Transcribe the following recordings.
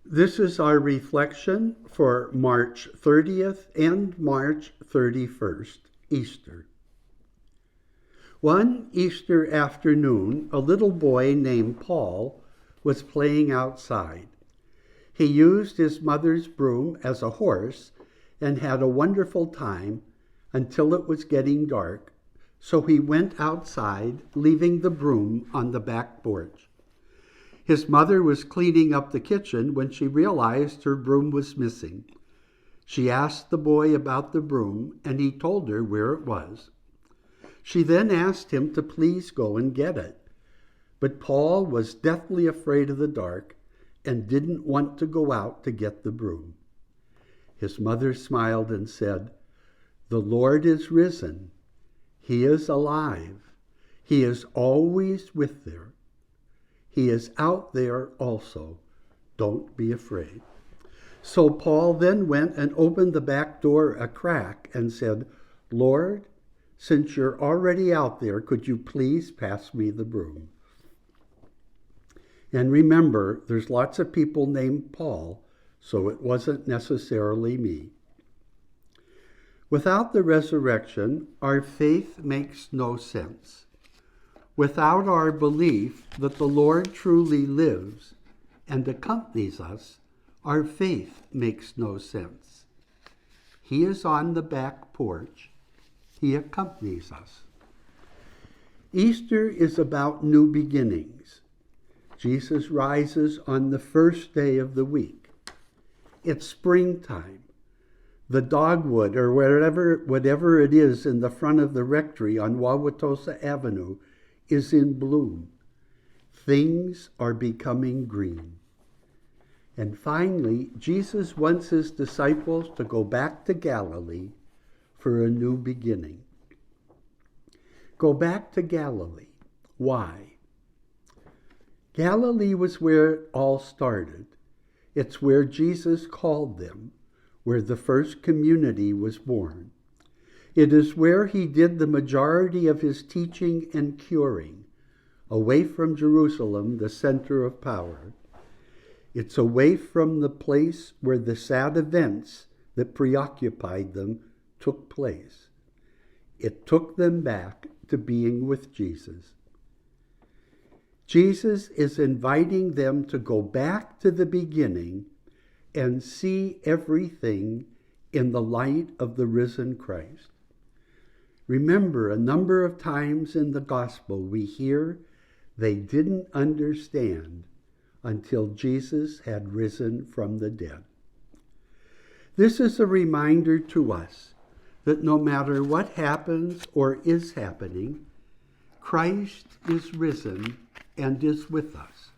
This is our reflection for March 30th and March 31st, Easter. One Easter afternoon, a little boy named Paul was playing outside. He used his mother's broom as a horse and had a wonderful time until it was getting dark, so he went outside, leaving the broom on the back porch. His mother was cleaning up the kitchen when she realized her broom was missing. She asked the boy about the broom, and he told her where it was. She then asked him to please go and get it. But Paul was deathly afraid of the dark and didn't want to go out to get the broom. His mother smiled and said, "The Lord is risen. He is alive. He is always with there. He is out there also. Don't be afraid." So Paul then went and opened the back door a crack and said, "Lord, since you're already out there, could you please pass me the broom?" And remember, there's lots of people named Paul, so it wasn't necessarily me. Without the resurrection, our faith makes no sense. Without our belief that the Lord truly lives and accompanies us, our faith makes no sense. He is on the back porch. He accompanies us. Easter is about new beginnings. Jesus rises on the first day of the week. It's springtime. The dogwood, or whatever it is in the front of the rectory on Wauwatosa Avenue, is in bloom. Things are becoming green. And finally, Jesus wants his disciples to go back to Galilee for a new beginning. Go back to Galilee. Why? Galilee was where it all started. It's where Jesus called them, where the first community was born. It is where he did the majority of his teaching and curing, away from Jerusalem, the center of power. It's away from the place where the sad events that preoccupied them took place. It took them back to being with Jesus. Jesus is inviting them to go back to the beginning and see everything in the light of the risen Christ. Remember, a number of times in the gospel we hear they didn't understand until Jesus had risen from the dead. This is a reminder to us that no matter what happens or is happening, Christ is risen and is with us.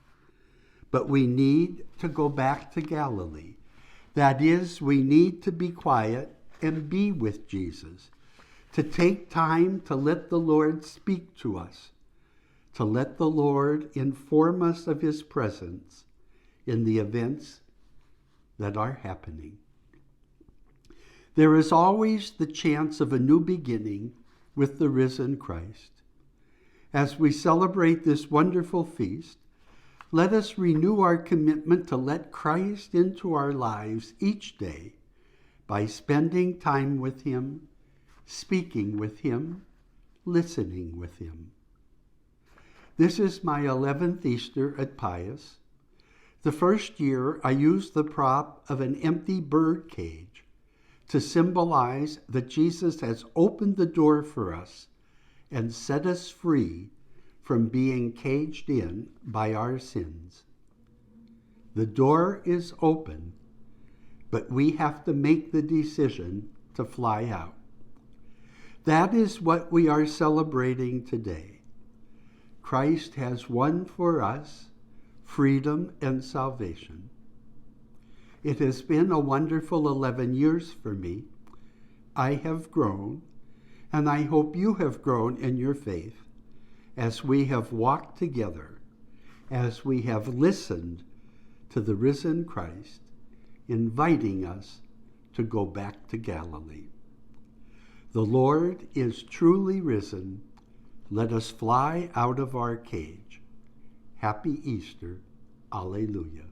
But we need to go back to Galilee. That is, we need to be quiet and be with Jesus, to take time to let the Lord speak to us, to let the Lord inform us of his presence in the events that are happening. There is always the chance of a new beginning with the risen Christ. As we celebrate this wonderful feast, let us renew our commitment to let Christ into our lives each day by spending time with him, speaking with him, listening with him. This is my 11th Easter at Pius. The first year I used the prop of an empty bird cage to symbolize that Jesus has opened the door for us and set us free from being caged in by our sins. The door is open, but we have to make the decision to fly out. That is what we are celebrating today. Christ has won for us freedom and salvation. It has been a wonderful 11 years for me. I have grown, and I hope you have grown in your faith as we have walked together, as we have listened to the risen Christ, inviting us to go back to Galilee. The Lord is truly risen. Let us fly out of our cage. Happy Easter. Alleluia.